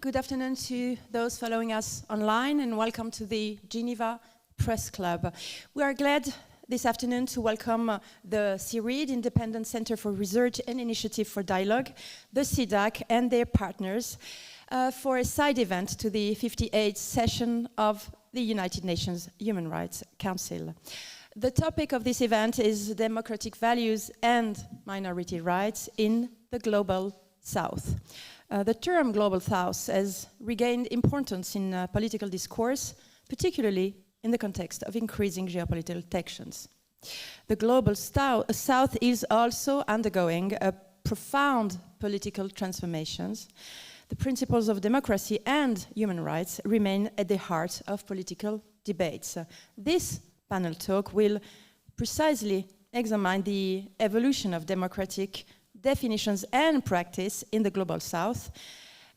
Good afternoon to those following us online, and welcome to the Geneva Press Club. We are glad this afternoon to welcome the CIRID, Independent Centre for Research and Initiative for Dialogue, the CEDAC and their partners for a side event to the 58th session of the United Nations Human Rights Council. The topic of this event is democratic values and minority rights in the Global South. The term Global South has regained importance in political discourse, particularly in the context of increasing geopolitical tensions. The Global South is also undergoing a profound political transformations. The principles of democracy and human rights remain at the heart of political debates. This panel talk will precisely examine the evolution of democratic definitions and practice in the Global South.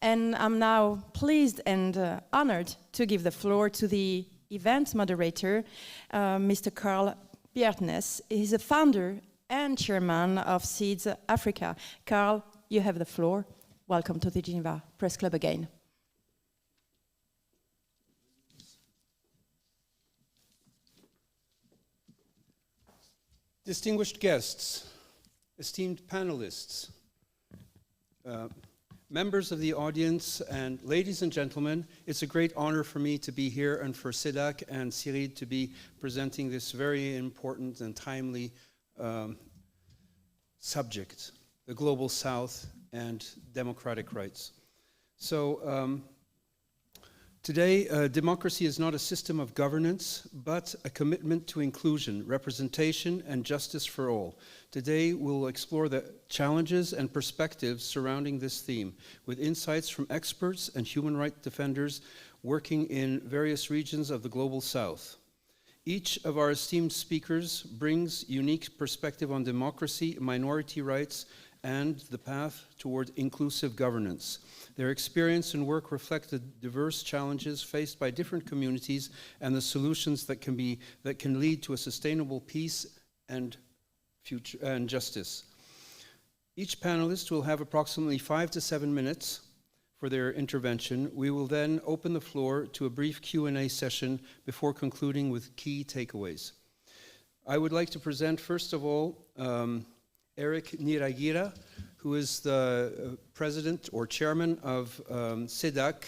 And I'm now pleased and honored to give the floor to the event moderator, Mr. Carl Bjertnes. He's a founder and chairman of CEDS Africa. Carl, you have the floor. Welcome to the Geneva Press Club again. Distinguished guests, esteemed panelists, members of the audience, and ladies and gentlemen, it's a great honor for me to be here and for CEDAC and CIRID to be presenting this very important and timely subject, the Global South and democratic rights. So today, democracy is not a system of governance, but a commitment to inclusion, representation, and justice for all. Today, we'll explore the challenges and perspectives surrounding this theme, with insights from experts and human rights defenders working in various regions of the Global South. Each of our esteemed speakers brings unique perspective on democracy, minority rights, and the path toward inclusive governance. Their experience and work reflect the diverse challenges faced by different communities and the solutions that can lead to a sustainable peace and future and justice. Each panelist will have approximately 5 to 7 minutes for their intervention. We will then open the floor to a brief Q&A session before concluding with key takeaways. I would like to present, first of all, Erick Niragira, who is the president or chairman of CEDAC,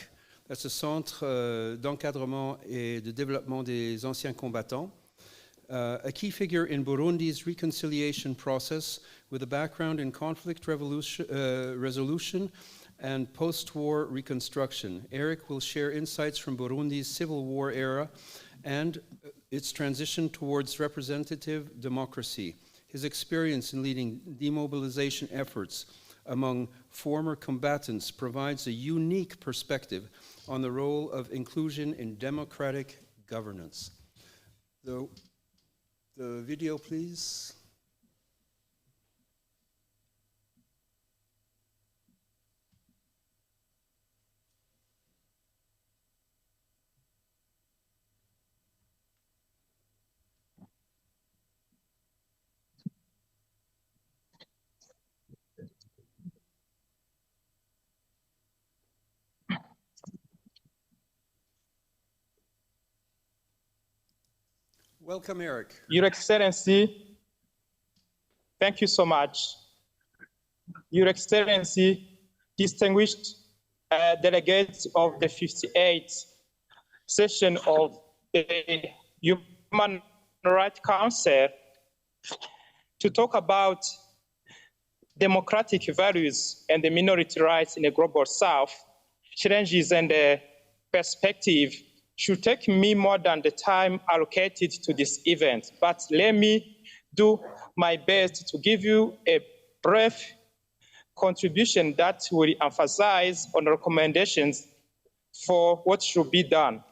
that's the Centre d'Encadrement et de Développement des Anciens Combattants, a key figure in Burundi's reconciliation process with a background in conflict resolution and post-war reconstruction. Erick will share insights from Burundi's civil war era and its transition towards representative democracy. His experience in leading demobilization efforts among former combatants provides a unique perspective on the role of inclusion in democratic governance. The video, please. Welcome, Erick. Your Excellency, thank you so much. Your Excellency, distinguished delegates of the 58th session of the Human Rights Council, to talk about democratic values and the minority rights in the Global South, challenges and perspective should take me more than the time allocated to this event. But let me do my best to give you a brief contribution that will emphasize on recommendations for what should be done.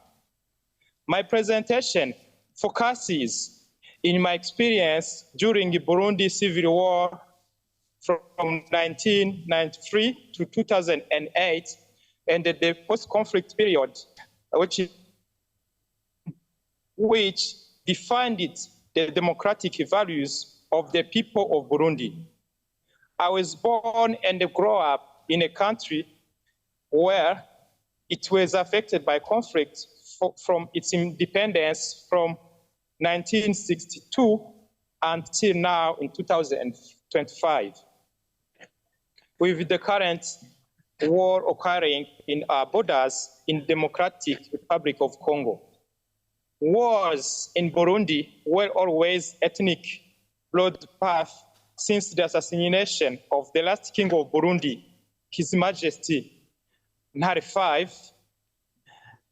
My presentation focuses in my experience during the Burundi Civil War from 1993 to 2008 and the post-conflict period, which defined the democratic values of the people of Burundi. I was born and grew up in a country where it was affected by conflict from its independence from 1962 until now in 2025. With the current war occurring in our borders in Democratic Republic of Congo. Wars in Burundi were always ethnic bloodbath since the assassination of the last king of Burundi, His Majesty Ntare V,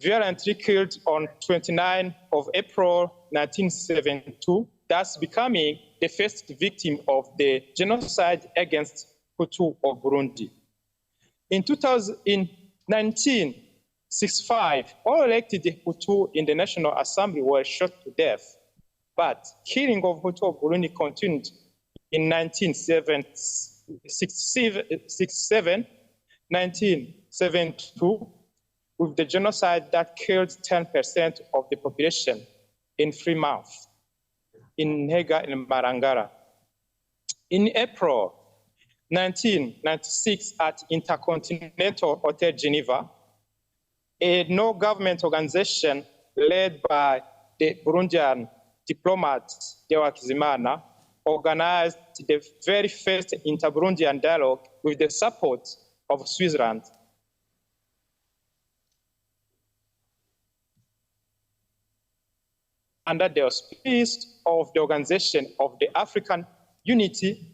violently killed on 29 of April 1972, thus becoming the first victim of the genocide against Hutu of Burundi. In 1965, all elected Hutu in the National Assembly were shot to death, but killing of Hutu of Burundi continued in 1967, 1972, with the genocide that killed 10% of the population in 3 months in Nhega and Marangara. In April 1996, at Intercontinental Hotel Geneva, a no-government organization led by the Burundian diplomat Jawad Ahmad organized the very first inter-Burundian dialogue with the support of Switzerland. Under the auspices of the Organization of the African Unity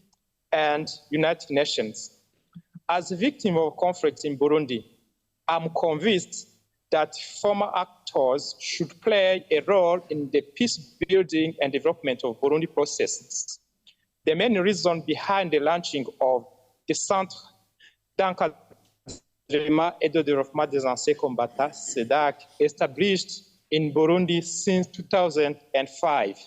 and United Nations. As a victim of conflict in Burundi, I'm convinced that former actors should play a role in the peace building and development of Burundi processes. The main reason behind the launching of the Centre Independent de Recherches des Anciens Combattants, CEDAC, established in Burundi since 2005.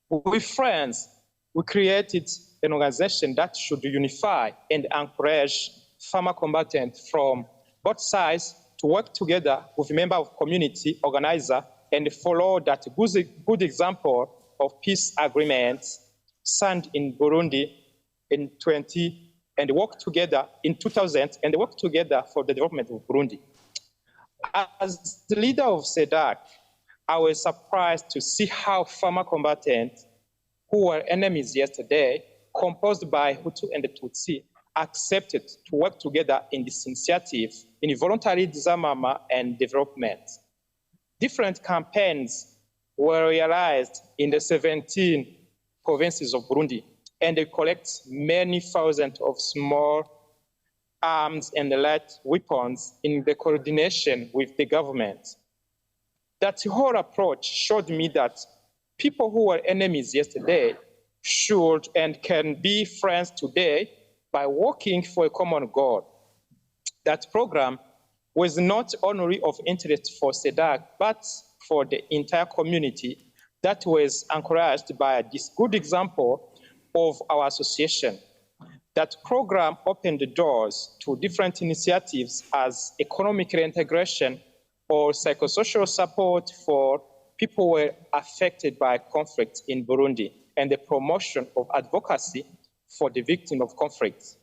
With friends, we created an organization that should unify and encourage former combatants from both sides to work together with members of community organizer and follow that good example of peace agreements signed in Burundi in 20 and work together in 2000 and work together for the development of Burundi. As the leader of CEDAC, I was surprised to see how former combatants who were enemies yesterday, composed by Hutu and Tutsi, accepted to work together in this initiative in voluntary disarmament and development. Different campaigns were realized in the 17 provinces of Burundi, and they collect many thousands of small arms and light weapons in the coordination with the government. That whole approach showed me that people who were enemies yesterday should and can be friends today by working for a common goal. That program was not only of interest for CEDAC, but for the entire community that was encouraged by this good example of our association. That program opened the doors to different initiatives as economic reintegration or psychosocial support for people who were affected by conflict in Burundi and the promotion of advocacy for the victim of conflict.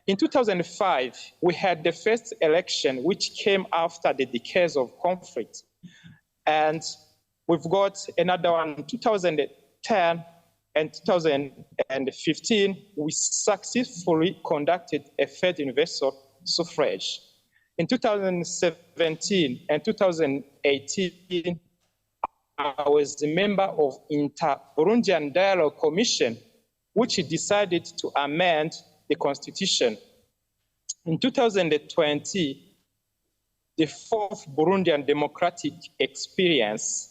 In 2005, we had the first election which came after the decades of conflict. And we've got another one in 2010 and 2015, we successfully conducted a third universal suffrage. In 2017 and 2018, I was a member of Inter-Burundian Dialogue Commission, which decided to amend the constitution. In 2020, the fourth Burundian democratic experience.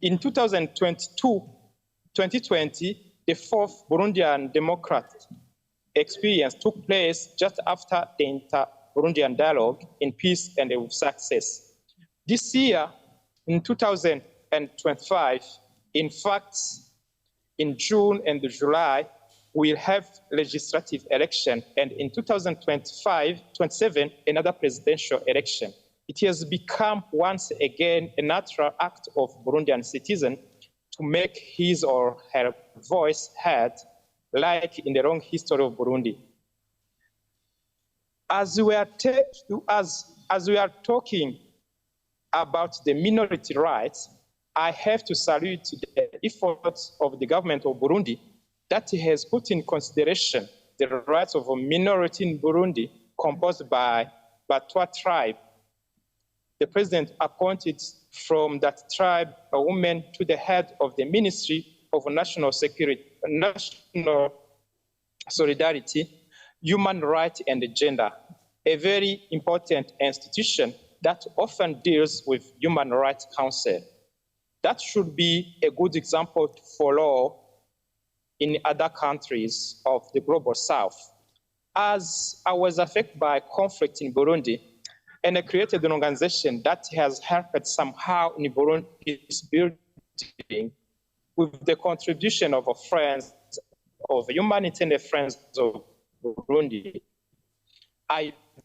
In 2020, the fourth Burundian democratic experience took place just after the Inter-Burundian dialogue in peace and with success. This year, in 2025, in fact, in June and July, we'll have legislative election, and in 2025-27, another presidential election. It has become once again a natural act of Burundian citizen to make his or her voice heard, like in the long history of Burundi. As we are talking about the minority rights, I have to salute the efforts of the government of Burundi that has put in consideration the rights of a minority in Burundi composed by Batwa tribe. The president appointed from that tribe a woman to the head of the Ministry of National Security, National Solidarity, Human Rights and Gender, a very important institution that often deals with Human Rights Council. That should be a good example to follow in other countries of the Global South. As I was affected by conflict in Burundi, and I created an organization that has helped somehow in Burundi's building with the contribution of friends, of humanitarian friends of Burundi.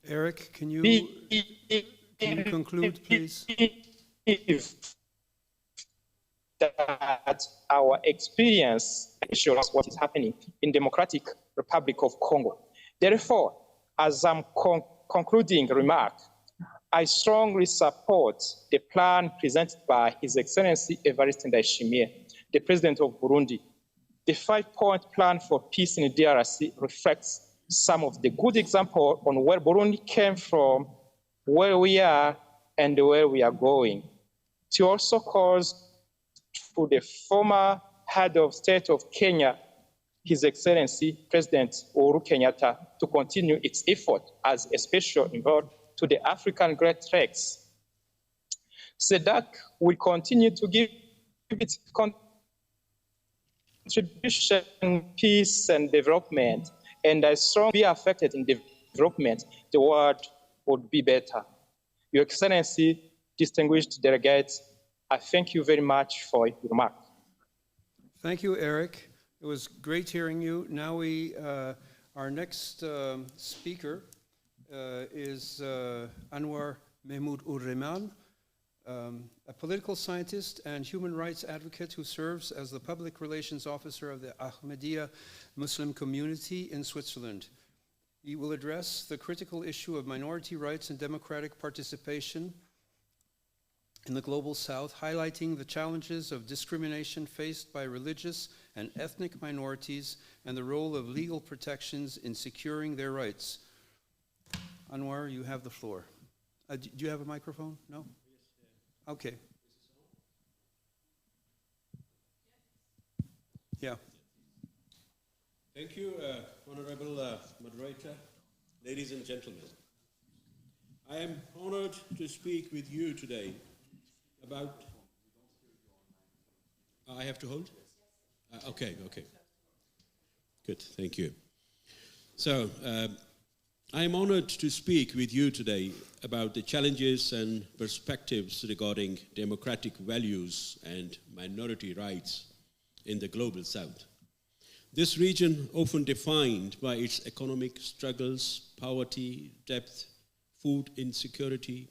Erick, can you conclude, please? That our experience shows what is happening in Democratic Republic of Congo. Therefore, as I'm concluding remark, I strongly support the plan presented by His Excellency Evariste Ndayishimiye, the President of Burundi. The 5-point plan for peace in DRC reflects some of the good examples on where Burundi came from, where we are, and where we are going. To also calls to the former head of state of Kenya, His Excellency President Uhuru Kenyatta, to continue its effort as a special envoy to the African Great Lakes. CEDAC will continue to give its contribution to peace and development, and as strongly be affected in development, the world would be better. Your Excellency, distinguished delegates, I thank you very much for your remark. Thank you, Erick. It was great hearing you. Now our next speaker is Anwar Mehmood Ur Rehman, a political scientist and human rights advocate who serves as the public relations officer of the Ahmadiyya Muslim community in Switzerland. He will address the critical issue of minority rights and democratic participation in the Global South, highlighting the challenges of discrimination faced by religious and ethnic minorities and the role of legal protections in securing their rights. Anwar, you have the floor. Do you have a microphone? No? Okay. Yeah. Thank you, Honorable Moderator, ladies and gentlemen. I am honored to speak with you today about... I have to hold? Okay. Good, thank you. So, I am honored to speak with you today about the challenges and perspectives regarding democratic values and minority rights in the Global South. This region, often defined by its economic struggles, poverty, debt, food insecurity,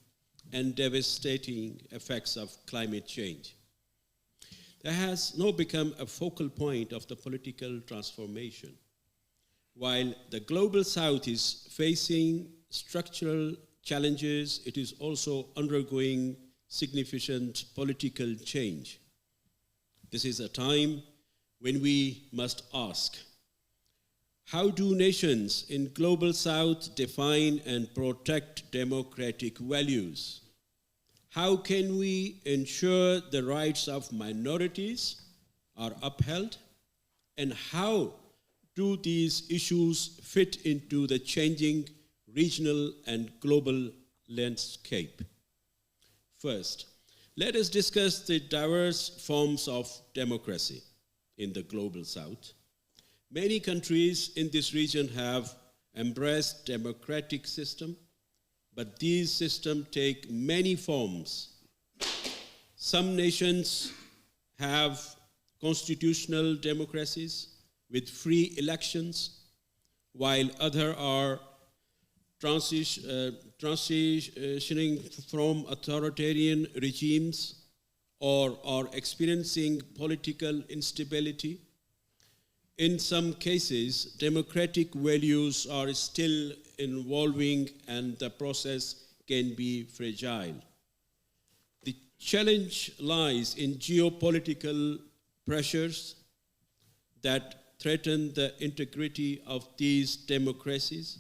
and devastating effects of climate change, that has now become a focal point of the political transformation. While the Global South is facing structural challenges, it is also undergoing significant political change. This is a time when we must ask, how do nations in Global South define and protect democratic values? How can we ensure the rights of minorities are upheld? And how do these issues fit into the changing regional and global landscape? First, let us discuss the diverse forms of democracy in the Global South. Many countries in this region have embraced democratic system, but these systems take many forms. Some nations have constitutional democracies with free elections, while others are transitioning from authoritarian regimes or are experiencing political instability. In some cases, democratic values are still evolving and the process can be fragile. The challenge lies in geopolitical pressures that threaten the integrity of these democracies.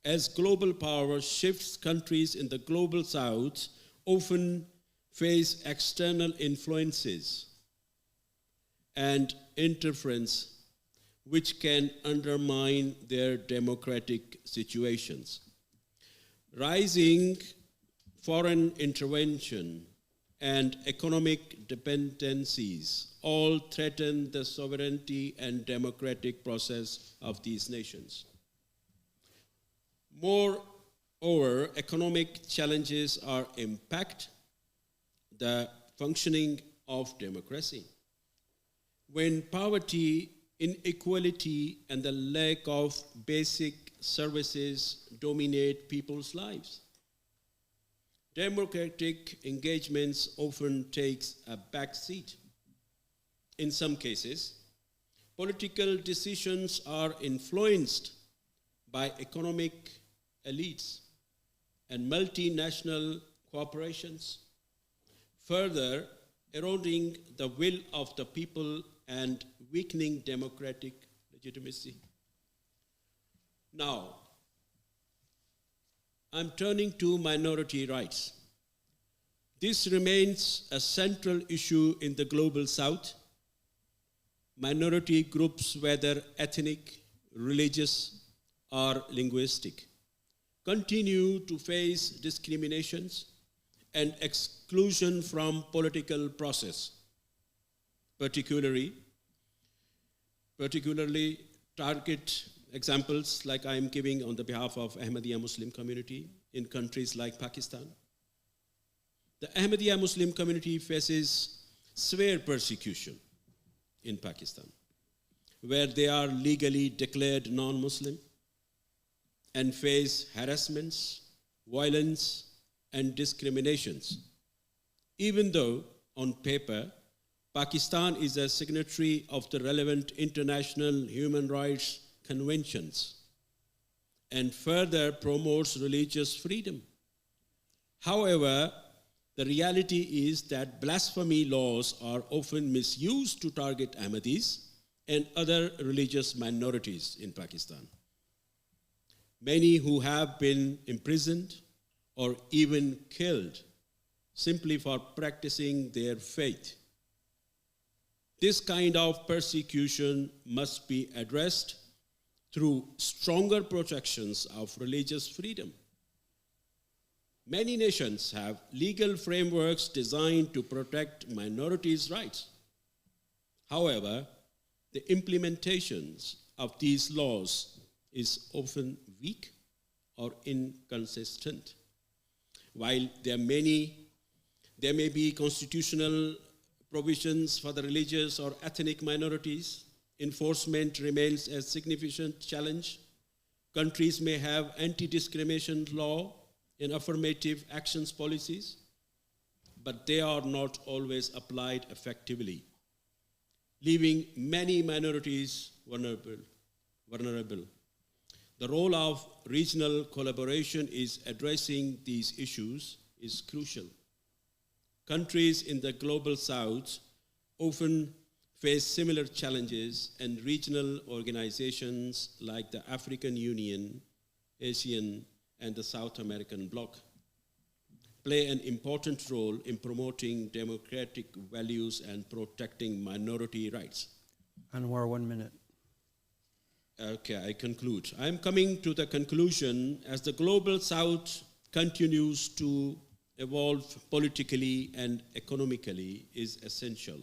As global power shifts, countries in the global south often face external influences and interference which can undermine their democratic situations. Rising foreign intervention and economic dependencies all threaten the sovereignty and democratic process of these nations. Moreover, economic challenges are impact the functioning of democracy. When poverty, inequality, and the lack of basic services dominate people's lives, democratic engagements often takes a back seat. In some cases, political decisions are influenced by economic elites and multinational corporations, further eroding the will of the people and weakening democratic legitimacy. Now, I'm turning to minority rights. This remains a central issue in the global south. Minority groups, whether ethnic, religious, or linguistic, continue to face discriminations and exclusion from political process, particularly target examples like I am giving on the behalf of Ahmadiyya Muslim community in countries like Pakistan. The Ahmadiyya Muslim community faces severe persecution in Pakistan, where they are legally declared non-Muslim and face harassments, violence, and discriminations. Even though, on paper, Pakistan is a signatory of the relevant international human rights conventions and further promotes religious freedom. However, the reality is that blasphemy laws are often misused to target Ahmadis and other religious minorities in Pakistan. Many who have been imprisoned or even killed simply for practicing their faith. This kind of persecution must be addressed through stronger protections of religious freedom. Many nations have legal frameworks designed to protect minorities' rights. However, the implementations of these laws is often weak or inconsistent. While there may be constitutional provisions for the religious or ethnic minorities, enforcement remains a significant challenge. Countries may have anti-discrimination law and affirmative actions policies, but they are not always applied effectively, leaving many minorities vulnerable. The role of regional collaboration is addressing these issues is crucial. Countries in the global south often face similar challenges, and regional organizations like the African Union, ASEAN, and the South American Bloc play an important role in promoting democratic values and protecting minority rights. Anwar, 1 minute. Okay, I conclude. I'm coming to the conclusion as the global south continues to evolve politically and economically is essential.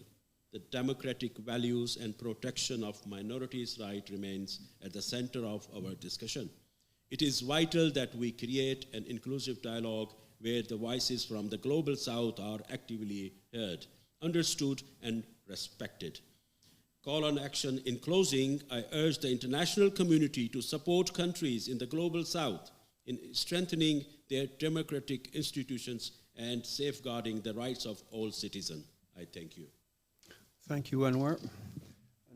The democratic values and protection of minorities' rights remains at the center of our discussion. It is vital that we create an inclusive dialogue where the voices from the global south are actively heard, understood, and respected. Call on action. In closing, I urge the international community to support countries in the global south in strengthening their democratic institutions and safeguarding the rights of all citizens. I thank you. Thank you, Anwar.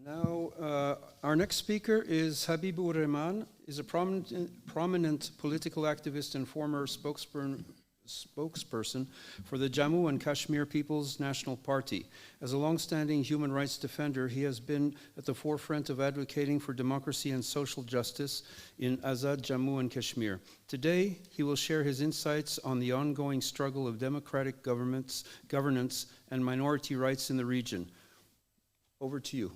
Now, our next speaker is Habib Ur Rehman. Is a prominent political activist and former spokesperson for the Jammu and Kashmir People's National Party. As a long-standing human rights defender, he has been at the forefront of advocating for democracy and social justice in Azad Jammu and Kashmir. Today, he will share his insights on the ongoing struggle of democratic governance and minority rights in the region. Over to you.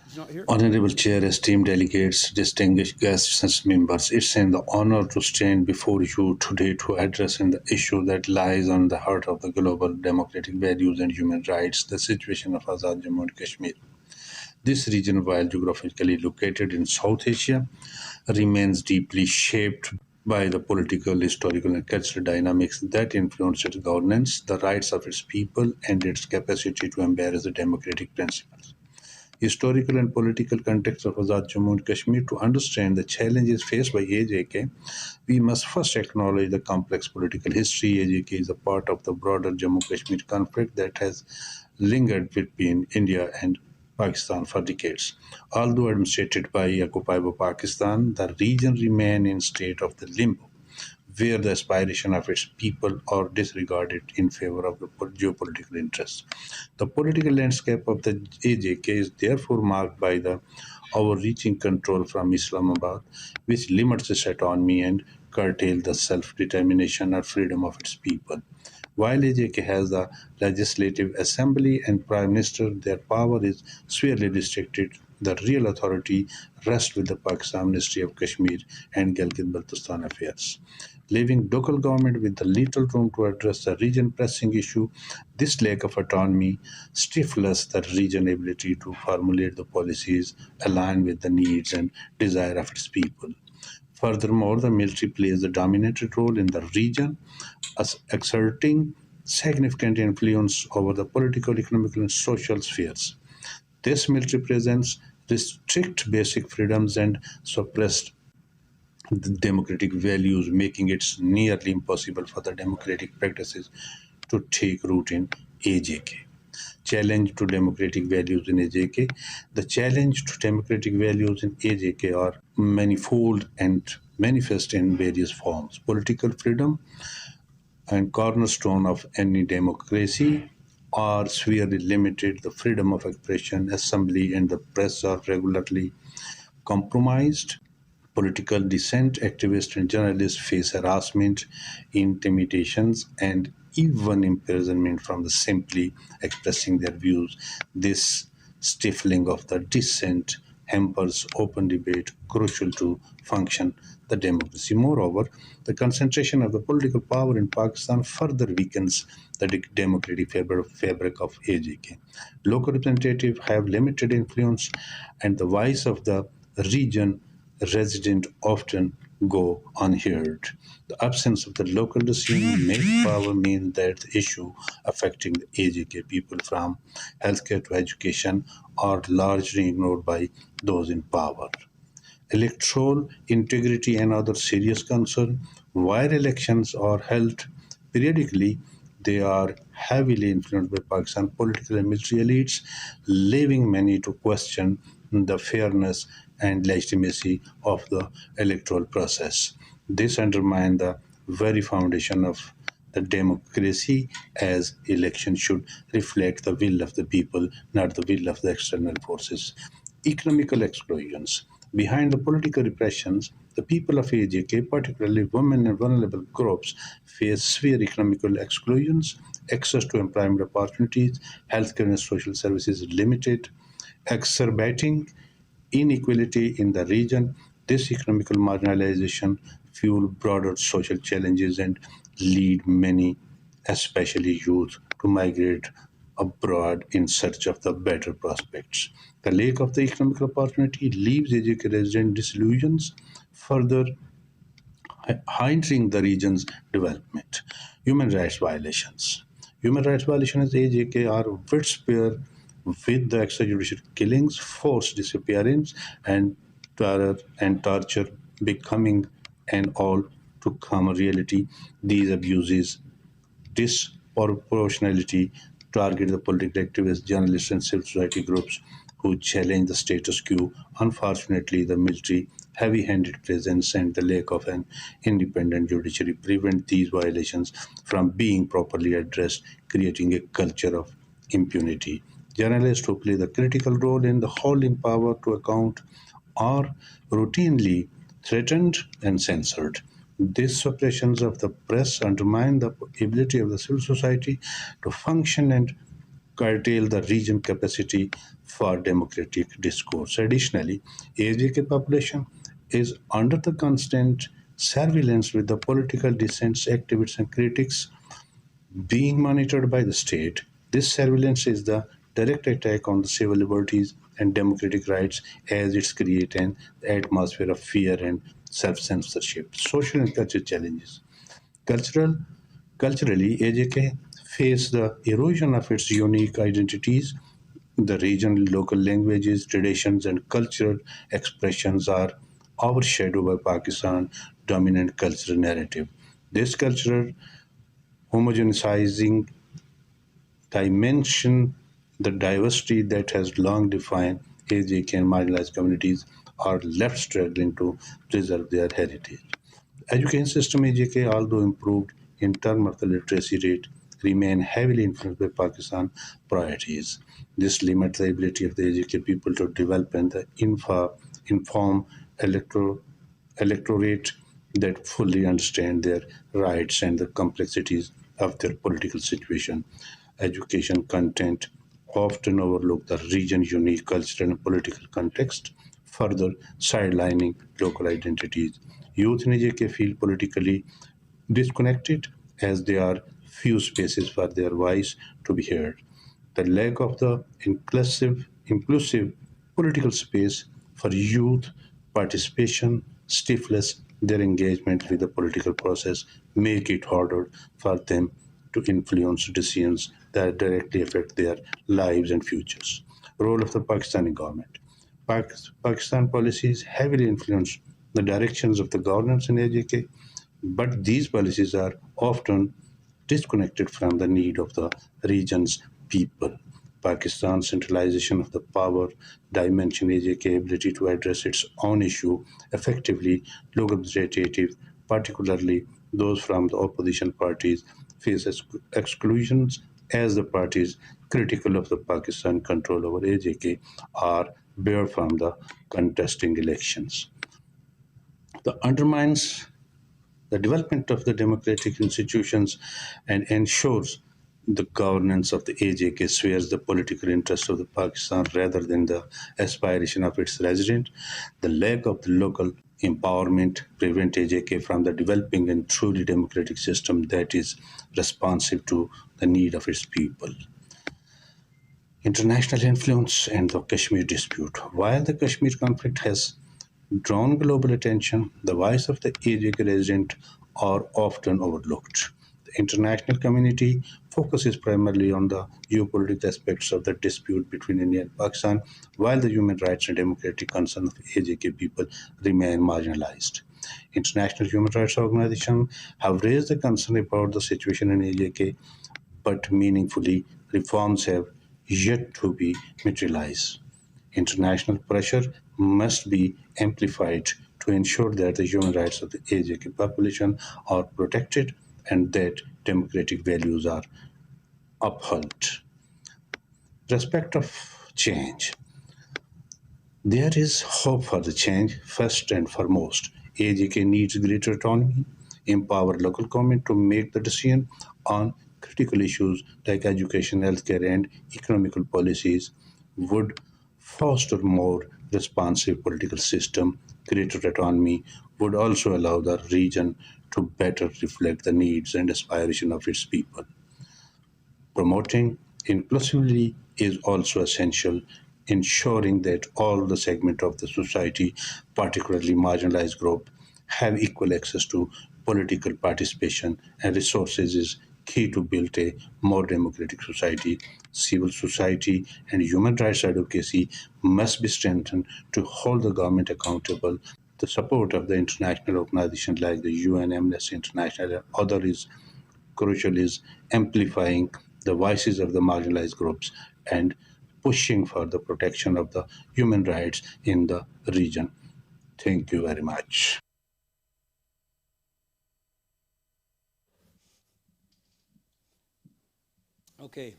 He's not here. Honorable Chair, esteemed delegates, distinguished guests and members, it's an honor to stand before you today to address the issue that lies on the heart of the global democratic values and human rights, the situation of Azad Jammu and Kashmir. This region, while geographically located in South Asia, remains deeply shaped by the political, historical, and cultural dynamics that influence its governance, the rights of its people, and its capacity to embrace the democratic principles. Historical and political context of Azad Jammu and Kashmir. To understand the challenges faced by AJK, we must first acknowledge the complex political history. AJK is a part of the broader Jammu-Kashmir conflict that has lingered between India and Pakistan for decades. Although administered by occupied Pakistan, the region remains in state of the limbo, where the aspiration of its people are disregarded in favor of the geopolitical interests. The political landscape of the AJK is therefore marked by the overreaching control from Islamabad, which limits its autonomy and curtails the self-determination and freedom of its people. While AJK has the Legislative Assembly and Prime Minister, their power is severely restricted. The real authority rests with the Pakistan Ministry of Kashmir and Gilgit-Baltistan Affairs. Leaving local government with the little room to address the region pressing issue, this lack of autonomy stifles the region's ability to formulate the policies aligned with the needs and desire of its people. Furthermore, the military plays a dominant role in the region, exerting significant influence over the political, economic, and social spheres. This military presence restricts basic freedoms and suppressed the democratic values, making it nearly impossible for the democratic practices to take root in AJK. Challenge to democratic values in AJK. The challenge to democratic values in AJK are manifold and manifest in various forms. Political freedom and cornerstone of any democracy are severely limited. The freedom of expression, assembly, and the press are regularly compromised. Political dissent, activists and journalists face harassment, intimidations, and even imprisonment from simply expressing their views. This stifling of the dissent hampers open debate, crucial to function the democracy. Moreover, the concentration of the political power in Pakistan further weakens the democratic fabric of AJK. Local representatives have limited influence, and the voice of the region residents often go unheard. The absence of the local decision-making power means that the issue affecting the AJK people, from healthcare to education, are largely ignored by those in power. Electoral integrity and other serious concern. While elections are held periodically, they are heavily influenced by Pakistan political and military elites, leaving many to question the fairness and legitimacy of the electoral process. This undermines the very foundation of the democracy, as elections should reflect the will of the people, not the will of the external forces. Economical exclusions. Behind the political repressions, the people of AJK, particularly women and vulnerable groups, face severe economical exclusions. Access to employment opportunities, healthcare and social services is limited, exacerbating inequality in the region. This economical marginalization fuels broader social challenges and lead many, especially youth, to migrate abroad in search of the better prospects. The lack of the economic opportunity leaves AJK residents disillusioned, further hindering the region's development. Human rights violations. Human rights violations in AJK are widespread, with the extrajudicial killings, forced disappearance, and terror and torture becoming an all-too common reality. These abuses disproportionately target the political activists, journalists, and civil society groups who challenge the status quo. Unfortunately, the military heavy-handed presence and the lack of an independent judiciary prevent these violations from being properly addressed, creating a culture of impunity. Journalists who play the critical role in the holding power to account are routinely threatened and censored. These suppressions of the press undermine the ability of the civil society to function and curtail the region's capacity for democratic discourse. Additionally, AJK population is under the constant surveillance, with the political dissents, activists, and critics being monitored by the state. This surveillance is the direct attack on the civil liberties and democratic rights, as it creates an atmosphere of fear and self-censorship. Social and cultural challenges. Culturally, AJK face the erosion of its unique identities. The regional, local languages, traditions, and cultural expressions are overshadowed by Pakistan's dominant cultural narrative. This cultural homogenizing dimension, the diversity that has long defined AJK and marginalized communities, are left struggling to preserve their heritage. Education system AJK, although improved in terms of the literacy rate, remain heavily influenced by Pakistan priorities. This limits the ability of the AJK people to develop and inform electorate that fully understand their rights and the complexities of their political situation. Education content often overlook the region's unique cultural and political context, further sidelining local identities. Youth in AJK feel politically disconnected as there are few spaces for their voice to be heard. The lack of the inclusive political space for youth participation stifles their engagement with the political process, make it harder for them to influence decisions that directly affect their lives and futures. Role of the Pakistani government. Pakistan policies heavily influence the directions of the governance in AJK, but these policies are often disconnected from the need of the region's people. Pakistan's centralization of the power dimension AJK ability to address its own issue effectively, local representatives, particularly those from the opposition parties, face exclusions as the parties critical of the Pakistan control over AJK are barred from the contesting elections. The undermines the development of the democratic institutions and ensures the governance of the AJK spheres the political interests of the Pakistan rather than the aspiration of its resident. The lack of the local empowerment prevent AJK from the developing and truly democratic system that is responsive to the need of its people. International influence and the Kashmir dispute. While the Kashmir conflict has drawn global attention, the voice of the AJK resident are often overlooked. The international community focuses primarily on the geopolitical aspects of the dispute between India and Pakistan, while the human rights and democratic concerns of AJK people remain marginalized. International human rights organizations have raised the concern about the situation in AJK, but meaningfully reforms have yet to be materialized. International pressure must be amplified to ensure that the human rights of the AJK population are protected and that democratic values are upheld. Respect of change. There is hope for the change. First and foremost, AJK needs greater autonomy, empower local government to make the decision on critical issues like education, healthcare, and economical policies, would foster more responsive political system. Greater autonomy would also allow the region to better reflect the needs and aspirations of its people. Promoting inclusivity is also essential, ensuring that all the segments of the society, particularly marginalized groups, have equal access to political participation and resources is key to build a more democratic society. Civil society and human rights advocacy must be strengthened to hold the government accountable. The support of the international organizations like the UN, Amnesty International, and others is crucial is amplifying the voices of the marginalized groups, and pushing for the protection of the human rights in the region. Thank you very much. Okay,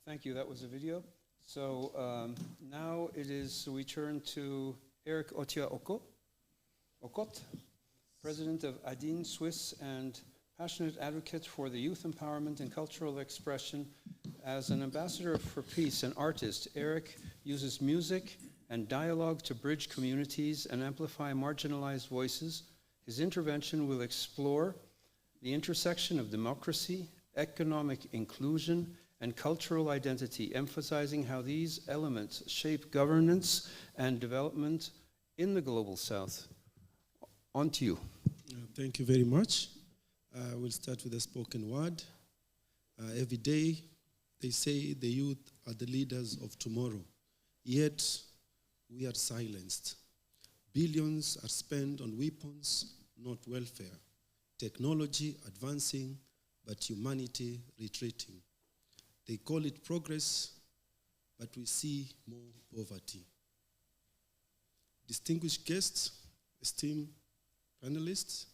thank you. That was a video. So now we turn to Erick Otia Okoth, President of ADYNE Swiss and passionate advocate for the youth empowerment and cultural expression. As an ambassador for peace and artist, Erick uses music and dialogue to bridge communities and amplify marginalized voices. His intervention will explore the intersection of democracy, economic inclusion, and cultural identity, emphasizing how these elements shape governance and development in the global south. On to you. Thank you very much. We'll start with the spoken word. Every day, they say the youth are the leaders of tomorrow, yet we are silenced. Billions are spent on weapons, not welfare. Technology advancing, but humanity retreating. They call it progress, but we see more poverty. Distinguished guests, esteemed panelists,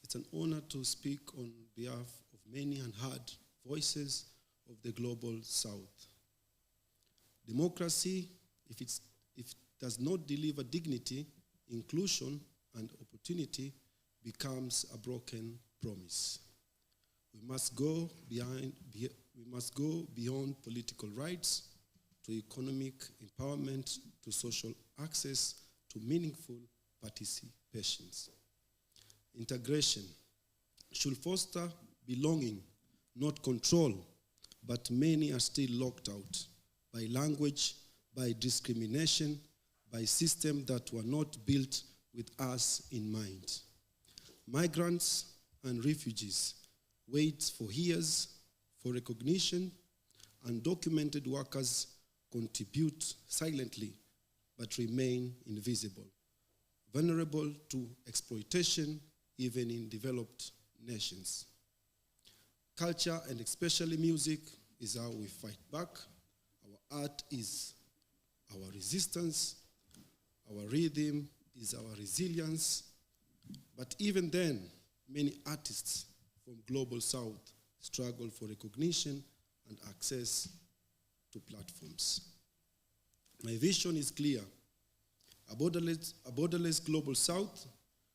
it's an honor to speak on behalf of many unheard voices of the global south. Democracy, if it does not deliver dignity, inclusion, and opportunity, becomes a broken promise. We must go beyond political rights to economic empowerment, to social access, to meaningful participations. Integration should foster belonging, not control, but many are still locked out by language, by discrimination, by systems that were not built with us in mind. Migrants and refugees wait for years for recognition. Undocumented workers contribute silently but remain invisible, vulnerable to exploitation even in developed nations. Culture, and especially music, is how we fight back. Our art is our resistance. Our rhythm is our resilience. But even then, many artists from Global South struggle for recognition and access to platforms. My vision is clear. A borderless Global South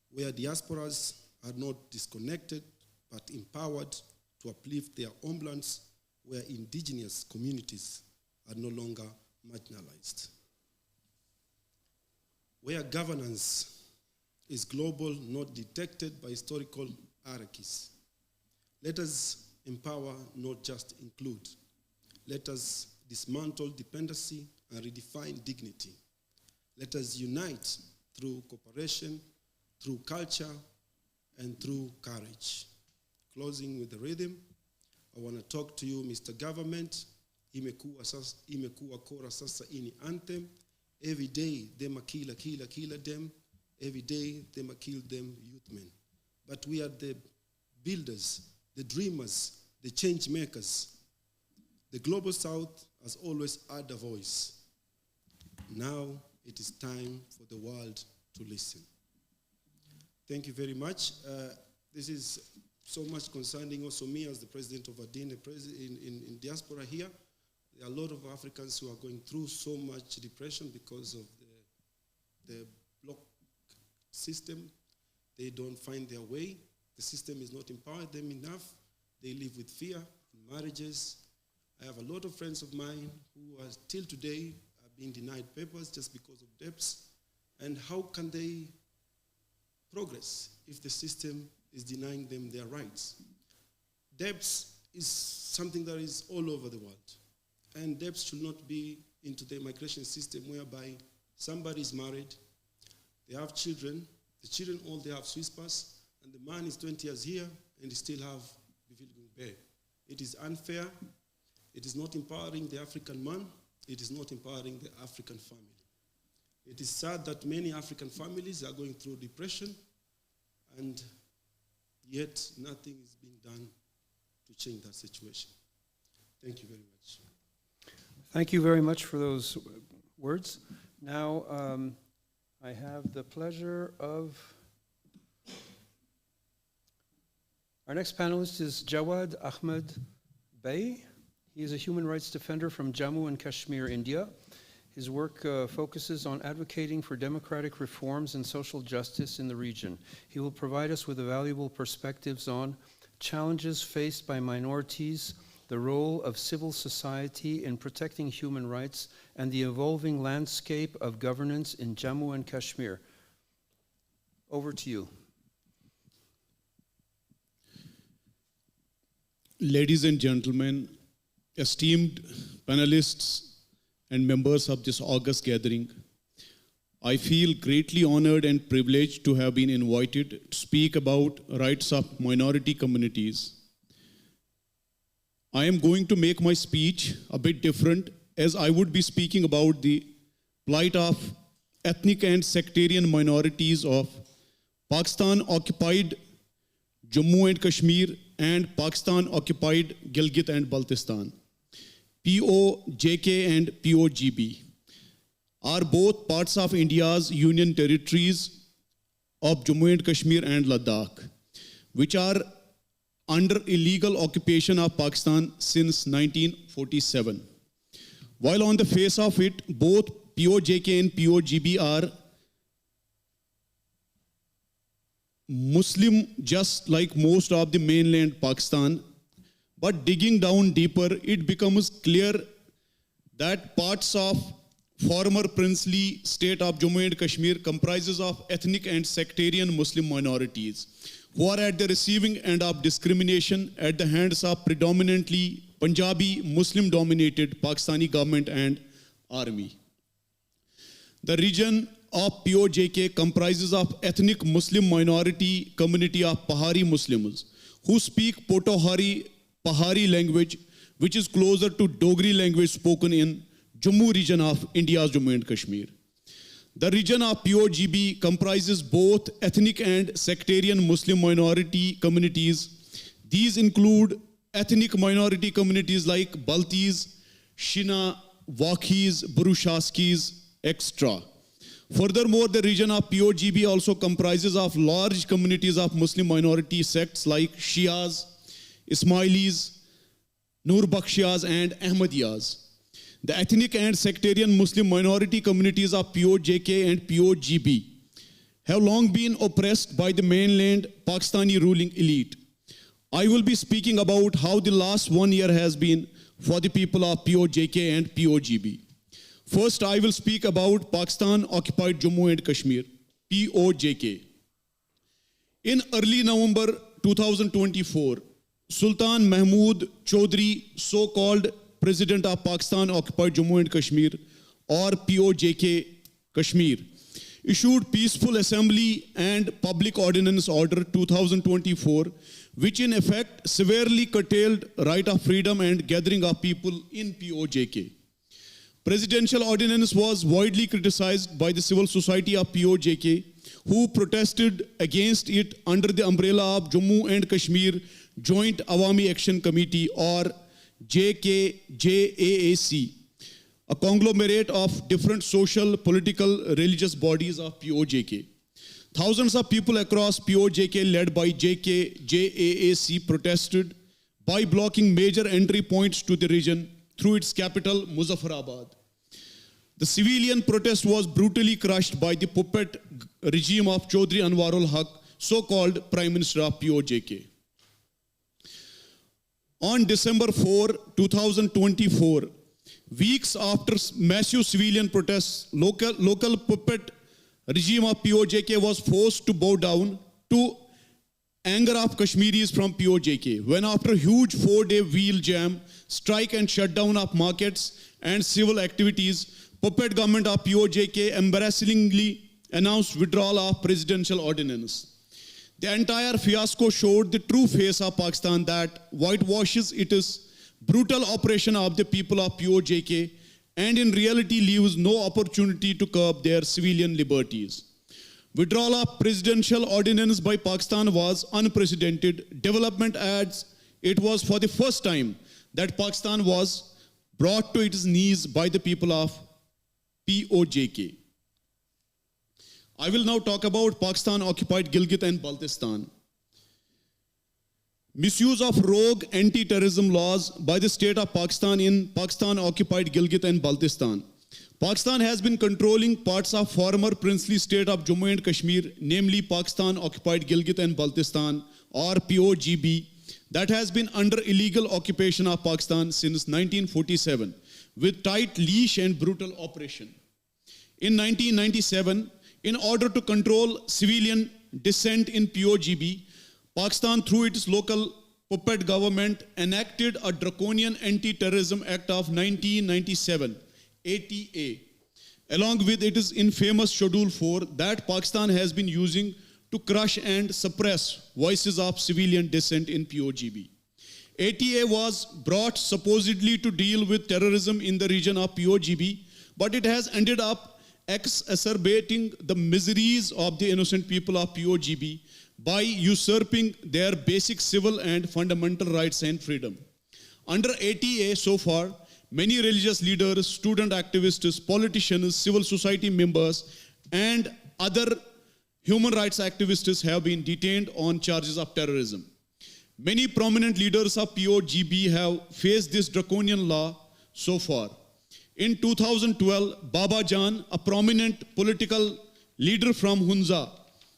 where diasporas are not disconnected but empowered to uplift their homelands, where indigenous communities are no longer marginalized. Where governance is global, not detected by historical hierarchies. Let us empower, not just include. Let us dismantle dependency and redefine dignity. Let us unite through cooperation, through culture, and through courage. Closing with the rhythm, I want to talk to you, Mr. Government. Imekuwa kora sasa ini anthem. Every day, them a killer them. Every day, them a kill them youth men. But we are the builders, the dreamers, the change makers. The Global South has always had a voice. Now it is time for the world to listen. Thank you very much. This is so much concerning also me as the president of ADYNE in diaspora here. There are a lot of Africans who are going through so much depression because of the block system. They don't find their way. The system is not empowering them enough. They live with fear in marriages. I have a lot of friends of mine who are till today being denied papers just because of debts. And how can they progress if the system is denying them their rights? Debts is something that is all over the world. And debts should not be into the migration system whereby somebody is married, they have children, the children all they have Swiss pass, and the man is 20 years here and they still have Bevölkerung B. It is unfair. It is not empowering the African man. It is not empowering the African family. It is sad that many African families are going through depression, and yet nothing is being done to change that situation. Thank you very much. Thank you very much for those words. Now, I have the pleasure of... Our next panelist is Jawad Ahmad Beigh. He is a human rights defender from Jammu and Kashmir, India. His work focuses on advocating for democratic reforms and social justice in the region. He will provide us with valuable perspectives on challenges faced by minorities, the role of civil society in protecting human rights, and the evolving landscape of governance in Jammu and Kashmir. Over to you. Ladies and gentlemen, esteemed panelists and members of this august gathering, I feel greatly honored and privileged to have been invited to speak about rights of minority communities. I am going to make my speech a bit different, as I would be speaking about the plight of ethnic and sectarian minorities of Pakistan-occupied Jammu and Kashmir and Pakistan-occupied Gilgit and Baltistan. POJK and POGB are both parts of India's union territories of Jammu and Kashmir and Ladakh, which are under illegal occupation of Pakistan since 1947. While on the face of it, both POJK and POGB are Muslim, just like most of the mainland Pakistan, but digging down deeper, it becomes clear that parts of former princely state of Jammu and Kashmir comprises of ethnic and sectarian Muslim minorities who are at the receiving end of discrimination at the hands of predominantly Punjabi Muslim-dominated Pakistani government and army. The region of POJK comprises of ethnic Muslim minority community of Pahari Muslims who speak Potawari Pahari language, which is closer to Dogri language spoken in Jammu region of India's Jammu and Kashmir. The region of POGB comprises both ethnic and sectarian Muslim minority communities. These include ethnic minority communities like Baltis, Shina, Wakhis, Burushaskis, etc. Furthermore, the region of POGB also comprises of large communities of Muslim minority sects like Shias, Ismailis, Nurbakhshiyas, and Ahmadiyyas. The ethnic and sectarian Muslim minority communities of POJK and POGB have long been oppressed by the mainland Pakistani ruling elite. I will be speaking about how the last 1 year has been for the people of POJK and POGB. First, I will speak about Pakistan-occupied Jammu and Kashmir, POJK. In early November 2024, Sultan Mehmood Chaudhry, so-called President of Pakistan-occupied Jammu and Kashmir, or POJK Kashmir, issued Peaceful Assembly and Public Ordinance Order 2024, which in effect severely curtailed right of freedom and gathering of people in POJK. Presidential ordinance was widely criticized by the civil society of POJK, who protested against it under the umbrella of Jammu and Kashmir Joint Awami Action Committee, or JAAC, a conglomerate of different social, political, religious bodies of POJK. Thousands of people across POJK, led by JAAC, protested by blocking major entry points to the region through its capital, Muzaffarabad. The civilian protest was brutally crushed by the puppet regime of Chaudhry Anwar ul-Haq, so-called Prime Minister of POJK. On December 4, 2024, weeks after massive civilian protests, local puppet regime of POJK was forced to bow down to anger of Kashmiris from POJK, when after a huge 4-day wheel jam, strike and shutdown of markets and civil activities, puppet government of POJK embarrassingly announced withdrawal of presidential ordinance. The entire fiasco showed the true face of Pakistan that whitewashes its brutal oppression of the people of POJK and in reality leaves no opportunity to curb their civilian liberties. Withdrawal of presidential ordinance by Pakistan was unprecedented development, as it was for the first time that Pakistan was brought to its knees by the people of POJK. I will now talk about Pakistan-occupied Gilgit and Baltistan. Misuse of rogue anti-terrorism laws by the state of Pakistan in Pakistan-occupied Gilgit and Baltistan. Pakistan has been controlling parts of former princely state of Jammu and Kashmir, namely Pakistan-occupied Gilgit and Baltistan, or POGB, that has been under illegal occupation of Pakistan since 1947, with tight leash and brutal operation. In 1997, in order to control civilian dissent in POGB, Pakistan, through its local puppet government, enacted a draconian Anti-Terrorism Act of 1997, ATA, along with its infamous Schedule 4 that Pakistan has been using to crush and suppress voices of civilian dissent in POGB. ATA was brought supposedly to deal with terrorism in the region of POGB, but it has ended up exacerbating the miseries of the innocent people of POGB by usurping their basic civil and fundamental rights and freedom. Under ATA so far, many religious leaders, student activists, politicians, civil society members, and other human rights activists have been detained on charges of terrorism. Many prominent leaders of POGB have faced this draconian law so far. In 2012, Baba Jan, a prominent political leader from Hunza,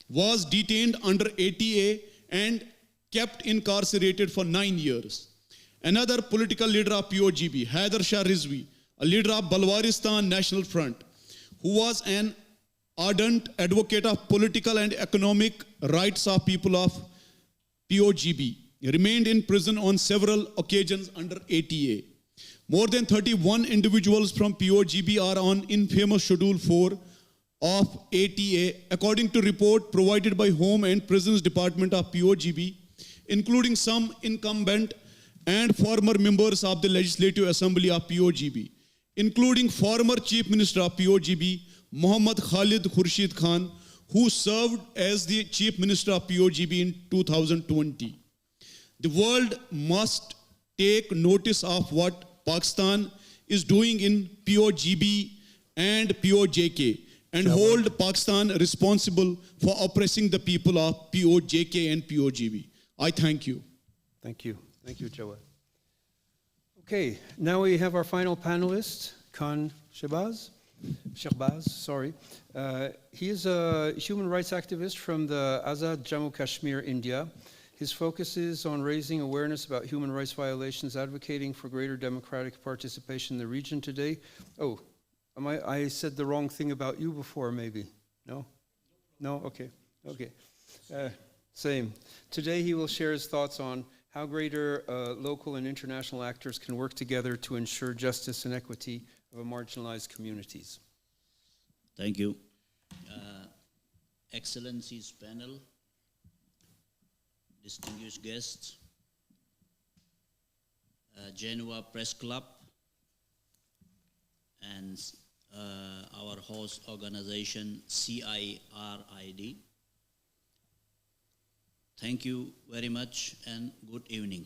was detained under ATA and kept incarcerated for 9 years. Another political leader of POGB, Haider Shah Rizvi, a leader of Balwaristan National Front, who was an ardent advocate of political and economic rights of people of POGB, remained in prison on several occasions under ATA. More than 31 individuals from POGB are on infamous Schedule 4 of ATA, according to report provided by Home and Prisons Department of POGB, including some incumbent and former members of the Legislative Assembly of POGB, including former Chief Minister of POGB, Muhammad Khalid Khurshid Khan, who served as the Chief Minister of POGB in 2020. The world must take notice of what Pakistan is doing in POGB and POJK, and hold Pakistan responsible for oppressing the people of POJK and POGB. I thank you. Thank you. Thank you, Jawad. Okay, now we have our final panelist, Khan Sherbaz. Sorry. He is a human rights activist from the Azad Jammu and Kashmir, India. His focus is on raising awareness about human rights violations, advocating for greater democratic participation in the region today. Oh, I said the wrong thing about you before, maybe. No? No? Okay. Okay. Same. Today he will share his thoughts on how greater local and international actors can work together to ensure justice and equity of marginalized communities. Thank you. Excellencies panel, distinguished guests, Geneva Press Club, and our host organization, CIRID. Thank you very much and good evening.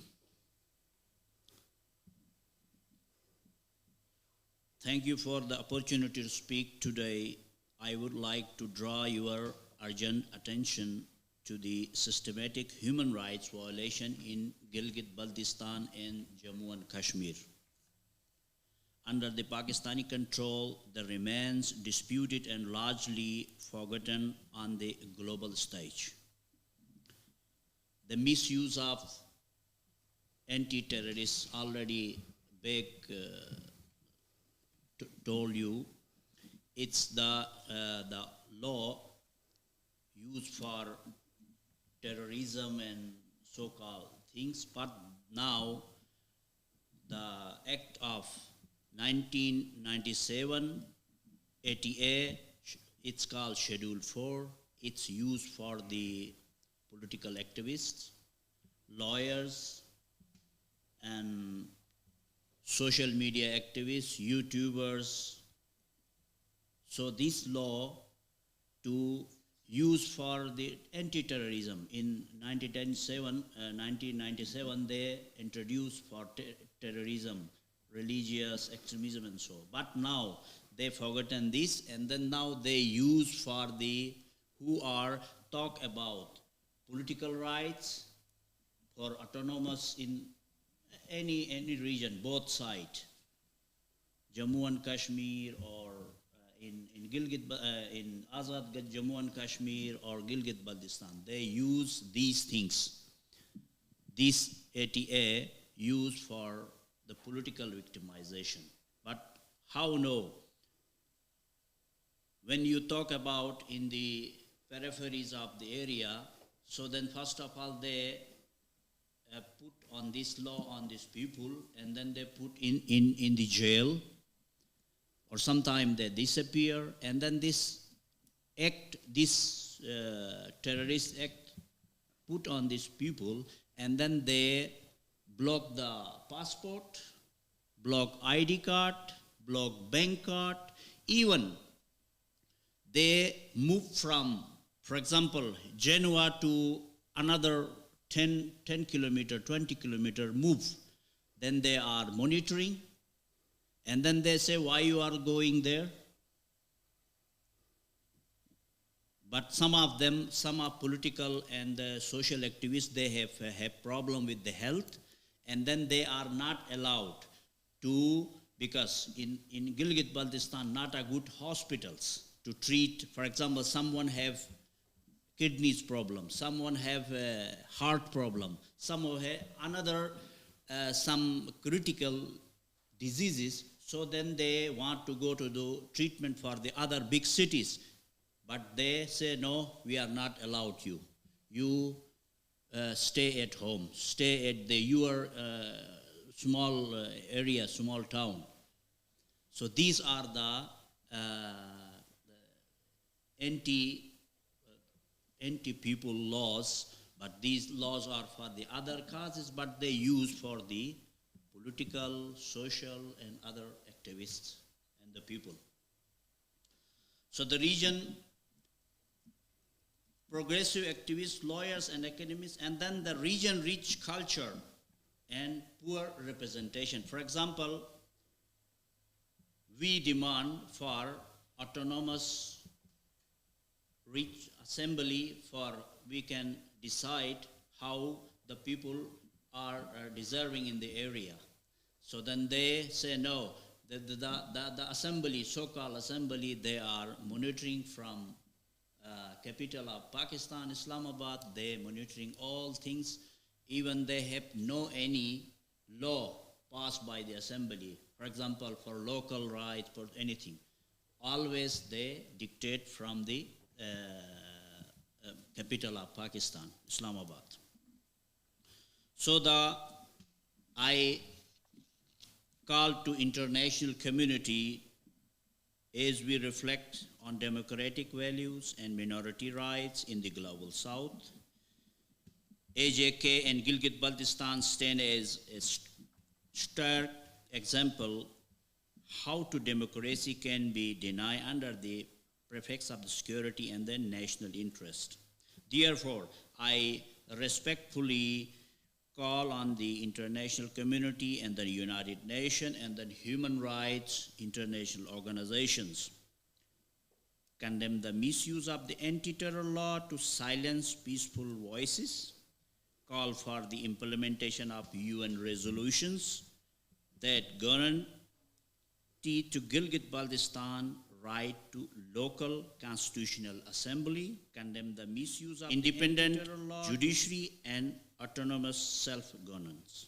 Thank you for the opportunity to speak today. I would like to draw your urgent attention to the systematic human rights violation in Gilgit-Baltistan and Jammu and Kashmir. Under the Pakistani control, that remains disputed and largely forgotten on the global stage. The misuse of anti-terrorists, already Beigh told you, it's the law used for terrorism and so-called things, but now the Act of 1997, ATA, it's called Schedule 4, it's used for the political activists, lawyers, and social media activists, YouTubers. So this law to use for the anti-terrorism in 1997, they introduced for terrorism, religious extremism and so. But now they've forgotten this, and then now they use for the who are talk about political rights for autonomous in any region, both sides, Jammu and Kashmir or in Gilgit, in Azad Jammu and Kashmir or Gilgit-Baltistan. They use these things. This ATA used for the political victimization. But how no? When you talk about in the peripheries of the area, so then first of all they put on this law on these people, and then they put in the jail, or sometimes they disappear, and then this act, this terrorist act put on these people, and then they block the passport, block ID card, block bank card, even they move from, for example, Genoa to another 10 kilometer, 20 kilometer move. Then they are monitoring, and then they say, why you are going there? But some of them, some are political and social activists, they have problem with the health, and then they are not allowed to, because in Gilgit-Baltistan, not a good hospitals to treat. For example, someone have kidneys problem, someone have a heart problem, someone have another, some critical diseases, so then they want to go to do treatment for the other big cities. But they say, no, we are not allowed you. You stay at home, stay at your small area, small town. So these are the anti-people laws, but these laws are for the other causes, but they use for the political, social, and other activists and the people. So the region, progressive activists, lawyers, and academics, and then the region-rich culture and poor representation. For example, we demand for autonomous rich assembly for we can decide how the people are deserving in the area. So then they say no, the assembly, so-called assembly, they are monitoring from capital of Pakistan, Islamabad, they monitoring all things, even they have no any law passed by the assembly, for example, for local rights, for anything. Always they dictate from the capital of Pakistan, Islamabad. So I call to international community as we reflect on democratic values and minority rights in the global south. AJK and Gilgit-Baltistan stand as a stark example how to democracy can be denied under the prefix of the security and then national interest. Therefore, I respectfully call on the international community and the United Nations and the human rights international organizations condemn the misuse of the anti-terror law to silence peaceful voices, call for the implementation of UN resolutions that guarantee to Gilgit-Baltistan right to local constitutional assembly, condemn the misuse of independent judiciary and autonomous self-governance.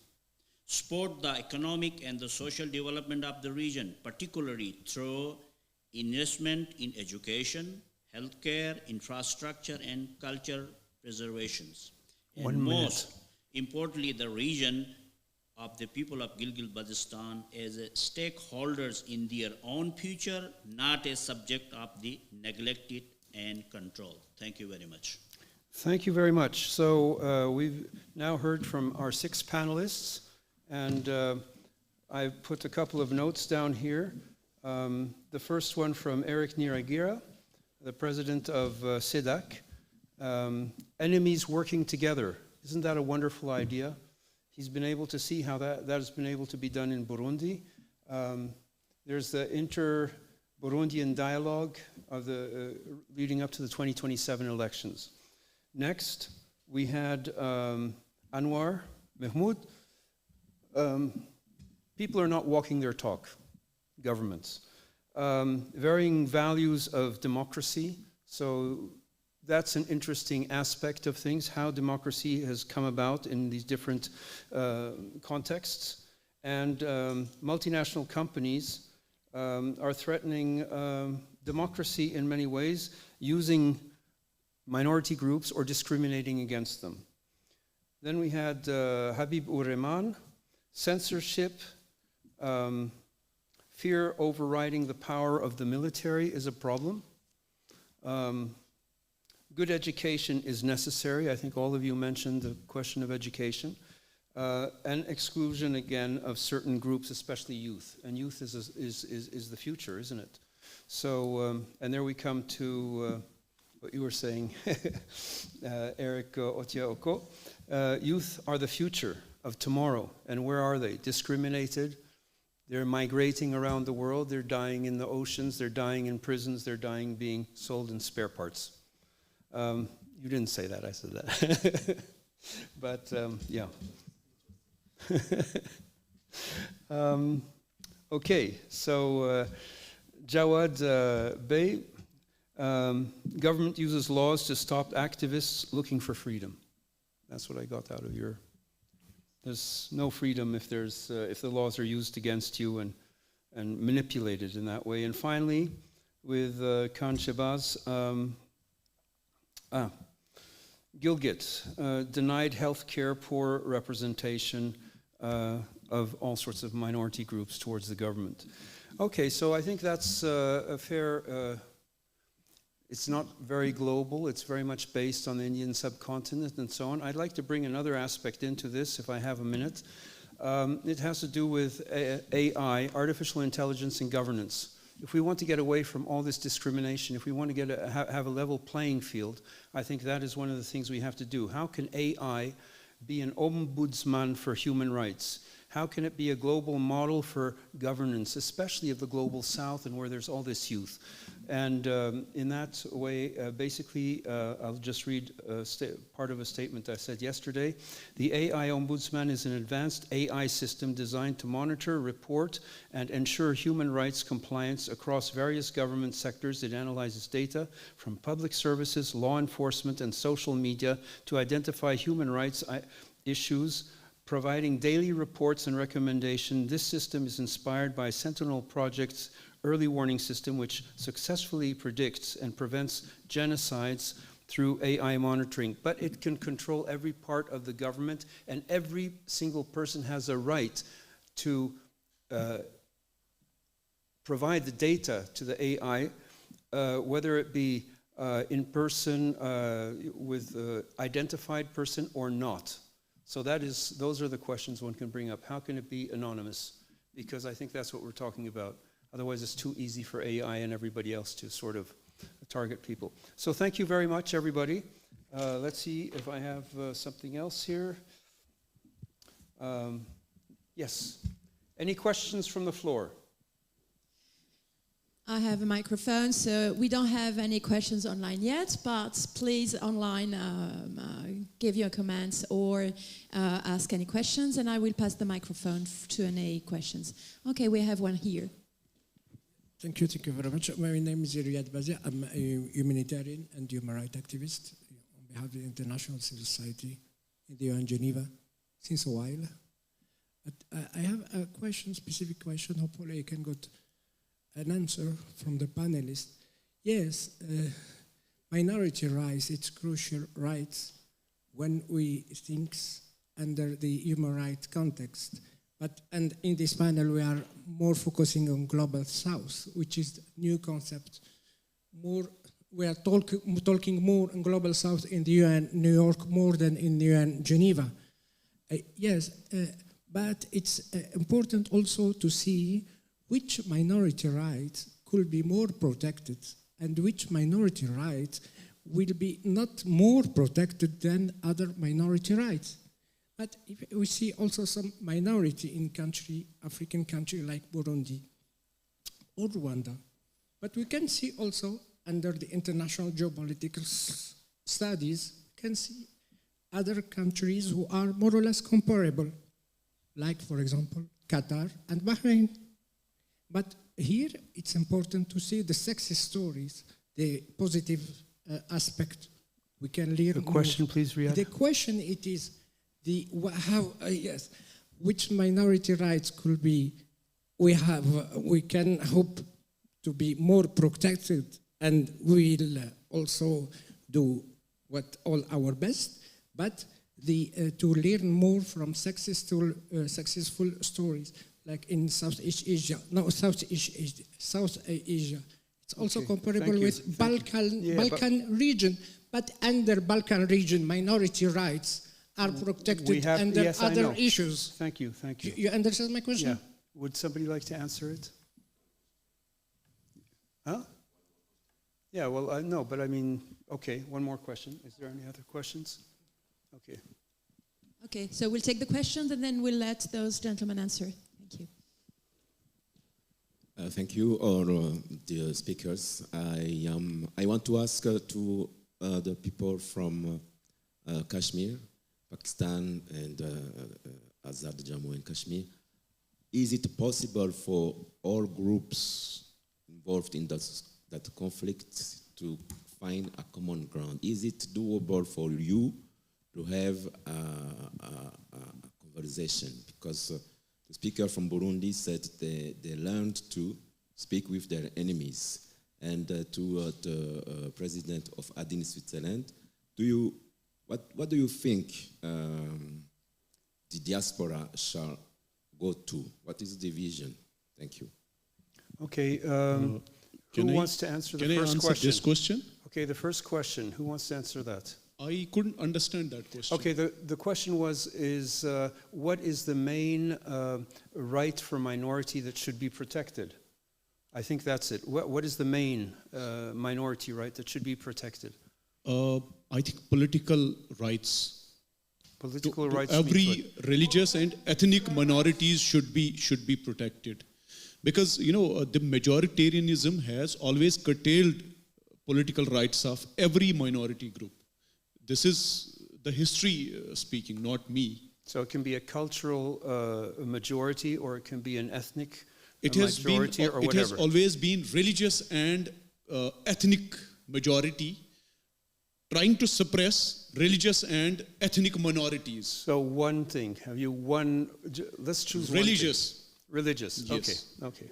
Support the economic and the social development of the region, particularly through investment in education, healthcare, infrastructure, and culture preservations. And most importantly, the region of the people of Gilgit-Baltistan as stakeholders in their own future, not as subject of the neglected and control. Thank you very much. Thank you very much. So we've now heard from our 6 panelists, and I've put a couple of notes down here. The first one from Erick Niragira, the president of CEDAC. Enemies working together. Isn't that a wonderful idea? He's been able to see how that has been able to be done in Burundi. There's the inter-Burundian dialogue of the leading up to the 2027 elections. Next, we had Anwar, Mehmood. People are not walking their talk, governments. Varying values of democracy, so that's an interesting aspect of things, how democracy has come about in these different contexts. And multinational companies are threatening democracy in many ways, using minority groups or discriminating against them. Then we had Habib Ur Rehman, censorship, fear overriding the power of the military is a problem. Good education is necessary. I think all of you mentioned the question of education. And exclusion, again, of certain groups, especially youth. And youth is the future, isn't it? So, and there we come to what you were saying, Erick Otia Okoth. Youth are the future of tomorrow. And where are they? Discriminated. They're migrating around the world. They're dying in the oceans. They're dying in prisons. They're dying being sold in spare parts. You didn't say that, I said that. But, yeah. Okay, so Jawad Beigh, government uses laws to stop activists looking for freedom. That's what I got out of your... There's no freedom if the laws are used against you and manipulated in that way. And finally, with Khan Sherbaz, Gilgit, denied health care, poor representation of all sorts of minority groups towards the government. Okay, so I think that's a fair, it's not very global, it's very much based on the Indian subcontinent and so on. I'd like to bring another aspect into this, if I have a minute. It has to do with AI, artificial intelligence and governance. If we want to get away from all this discrimination, if we want to have a level playing field, I think that is one of the things we have to do. How can AI be an ombudsman for human rights? How can it be a global model for governance, especially of the global south and where there's all this youth? And in that way, basically, I'll just read part of a statement I said yesterday. The AI Ombudsman is an advanced AI system designed to monitor, report, and ensure human rights compliance across various government sectors. It analyzes data from public services, law enforcement, and social media to identify human rights issues, providing daily reports and recommendations. This system is inspired by Sentinel Project's early warning system, which successfully predicts and prevents genocides through AI monitoring. But it can control every part of the government, and every single person has a right to provide the data to the AI, whether it be in person with identified person or not. So those are the questions one can bring up. How can it be anonymous? Because I think that's what we're talking about. Otherwise, it's too easy for AI and everybody else to sort of target people. So thank you very much, everybody. Let's see if I have something else here. Yes. Any questions from the floor? I have a microphone, so we don't have any questions online yet, but please online give your comments or ask any questions, and I will pass the microphone to any questions. Okay, we have one here. Thank you very much. My name is Erick Otia Okoth. I'm a humanitarian and human rights activist on behalf of the International Civil Society in the UN Geneva since a while. But I have a question, specific question. Hopefully I can get an answer from the panelists. Yes, minority rights, it's crucial rights when we think under the human rights context. And in this panel, we are more focusing on Global South, which is a new concept. We are talking more on Global South in the UN New York more than in the UN Geneva. Yes, but it's important also to see which minority rights could be more protected and which minority rights will be not more protected than other minority rights. But if we see also some minority in country, African country like Burundi or Rwanda. But we can see also under the international geopolitical studies, can see other countries who are more or less comparable, like, for example, Qatar and Bahrain. But here, it's important to see the success stories, the positive aspect. We can learn. The question, please, Riyad. The question it is which minority rights could be we can hope to be more protected, and we'll also do all our best, but to learn more from successful stories, like in Southeast Asia. It's also comparable with Balkan region, but under Balkan region, minority rights are protected under other issues. Thank you. You understand my question? Yeah. Would somebody like to answer it? Huh? Yeah, well, no, but I mean, okay, one more question. Is there any other questions? Okay. Okay, so we'll take the questions and then we'll let those gentlemen answer. Thank you. Thank you, all the speakers. I want to ask to the people from Kashmir, Pakistan, and Azad Jammu and Kashmir. Is it possible for all groups involved in that conflict to find a common ground? Is it doable for you to have a conversation? Because the speaker from Burundi said they learned to speak with their enemies. And to the president of ADYNE Switzerland, what do you think the diaspora shall go to? What is the vision? Thank you. Okay, who wants to answer the first question? Can I answer this question? Okay, the first question, who wants to answer that? I couldn't understand that question. Okay, the question is what is the main right for minority that should be protected? I think that's it. What is the main minority right that should be protected? I think political rights. Political rights. Every religious and ethnic minorities should be protected, because the majoritarianism has always curtailed political rights of every minority group. This is the history speaking, not me. So it can be a cultural majority, or it can be an ethnic majority, or whatever. It has always been religious and ethnic majority trying to suppress religious and ethnic minorities. So one thing, let's choose religious. Religious, yes. Okay.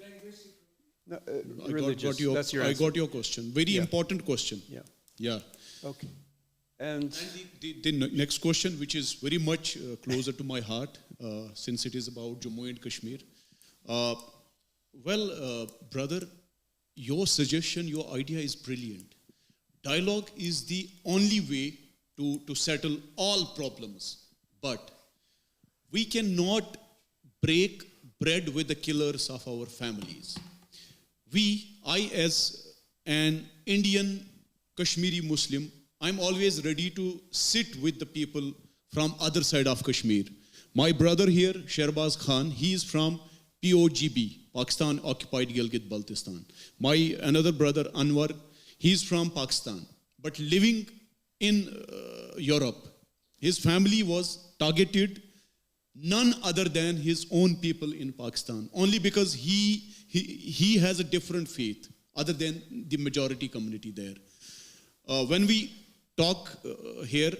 No, religious, that's your answer. I got your question. Very important question. Yeah. Okay. And the next question, which is very much closer to my heart, since it is about Jammu and Kashmir. Brother, your suggestion, your idea is brilliant. Dialogue is the only way to settle all problems. But we cannot break bread with the killers of our families. I as an Indian Kashmiri Muslim, I'm always ready to sit with the people from other side of Kashmir. My brother here, Sherbaz Khan, he is from POGB, Pakistan Occupied Gilgit-Baltistan. My another brother, Anwar, he's from Pakistan, but living in Europe. His family was targeted, none other than his own people in Pakistan, only because he has a different faith other than the majority community there. When we talk here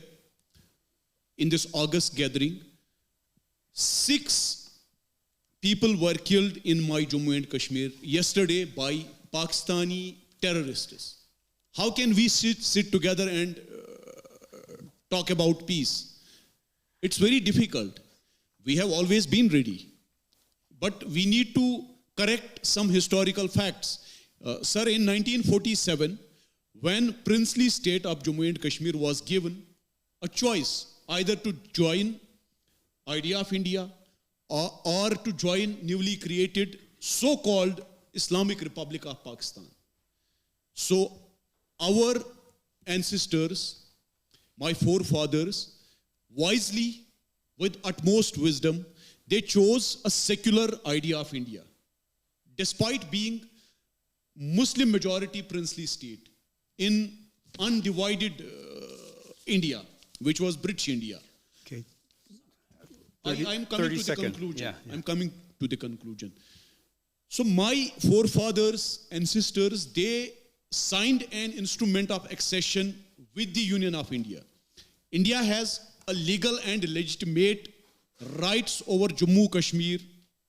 in this August gathering, 6 people were killed in my Jammu and Kashmir yesterday by Pakistani terrorists. How can we sit together and talk about peace? It's very difficult. We have always been ready, but we need to correct some historical facts. Sir, in 1947, when princely state of Jammu and Kashmir was given a choice either to join idea of India or to join newly created so-called Islamic Republic of Pakistan. So our ancestors, my forefathers, wisely with utmost wisdom, they chose a secular idea of India, despite being Muslim majority princely state in undivided India, which was British India. Okay. I'm coming to the seconds. conclusion. Yeah. I'm coming to the conclusion. So my forefathers and sisters, they signed an instrument of accession with the Union of India. India has a legal and legitimate rights over Jammu, Kashmir,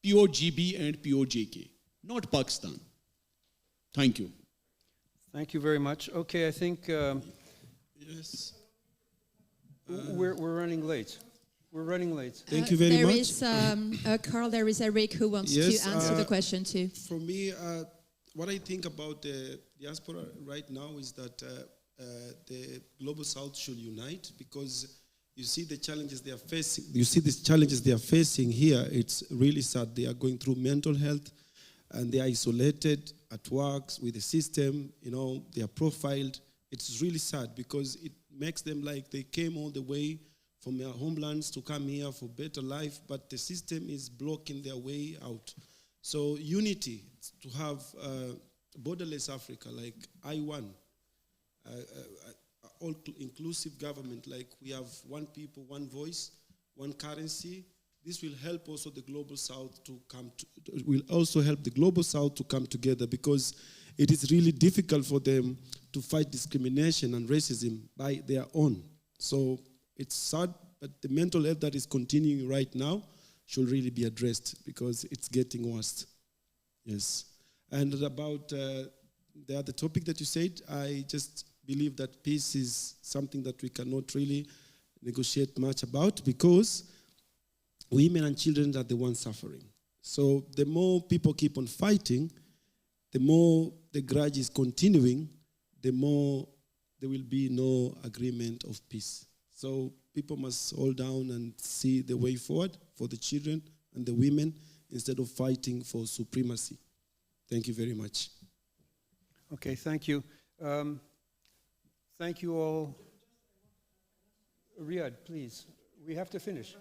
POGB and POJK, not Pakistan. Thank you. Thank you very much. Okay, I think Yes. we're running late. We're running late. Thank you very much. There is, Carl, there is Erick who wants Yes, to answer the question too. For me, what I think about the diaspora right now is that the global South should unite, because you see the challenges they are facing. You see these challenges they are facing here. It's really sad. They are going through mental health, and they are isolated at work with the system. You know, they are profiled. It's really sad because it makes them like they came all the way from their homelands to come here for better life, but the system is blocking their way out. So unity, to have borderless Africa, like ADYNE, all-inclusive government, like we have one people, one voice, one currency. This will help also the global South to come will also help the global South to come together, because it is really difficult for them to fight discrimination and racism by their own. So it's sad, but the mental health that is continuing right now should really be addressed, because it's getting worse. Yes. And about the other topic that you said, I just believe that peace is something that we cannot really negotiate much about, because women and children are the ones suffering. So the more people keep on fighting, the more the grudge is continuing, the more there will be no agreement of peace. So people must hold down and see the way forward for the children and the women, instead of fighting for supremacy. Thank you very much. Okay, thank you. Thank you all. Riyadh, please. We have to finish.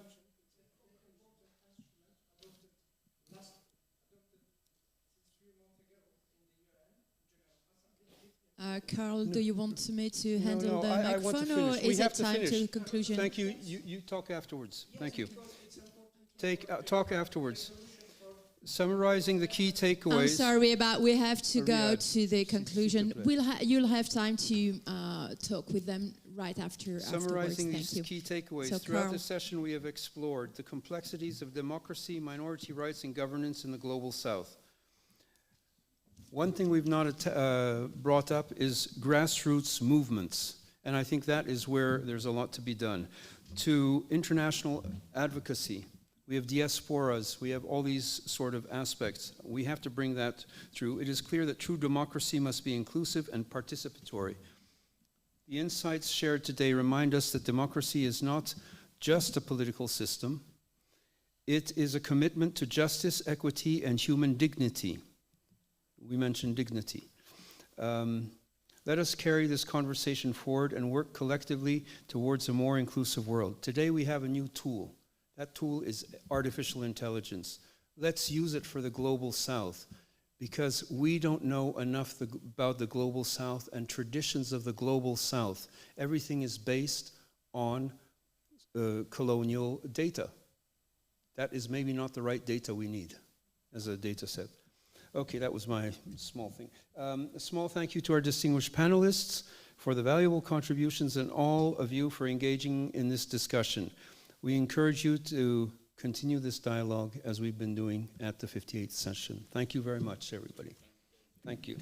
Carl, do you want me to handle the I want to microphone, or finish. is it time to the conclusion? Thank you. You talk afterwards. Thank you. Talk afterwards. Summarizing the key takeaways. I'm sorry, but we have to go to the conclusion. You'll have time to talk with them right afterwards. Summarizing Thank these you. key takeaways, So, throughout Carl. the session we have explored the complexities of democracy, minority rights, and governance in the global South. One thing we've not brought up is grassroots movements, and I think that is where there's a lot to be done. To international advocacy, we have diasporas, we have all these sort of aspects. We have to bring that through. It is clear that true democracy must be inclusive and participatory. The insights shared today remind us that democracy is not just a political system. It is a commitment to justice, equity, and human dignity. We mentioned dignity. Let us carry this conversation forward and work collectively towards a more inclusive world. Today we have a new tool. That tool is artificial intelligence. Let's use it for the global South, because we don't know enough about the global South and traditions of the global South. Everything is based on colonial data. That is maybe not the right data we need as a data set. Okay, that was my small thing. A small thank you to our distinguished panelists for the valuable contributions, and all of you for engaging in this discussion. We encourage you to continue this dialogue as we've been doing at the 58th session. Thank you very much, everybody. Thank you.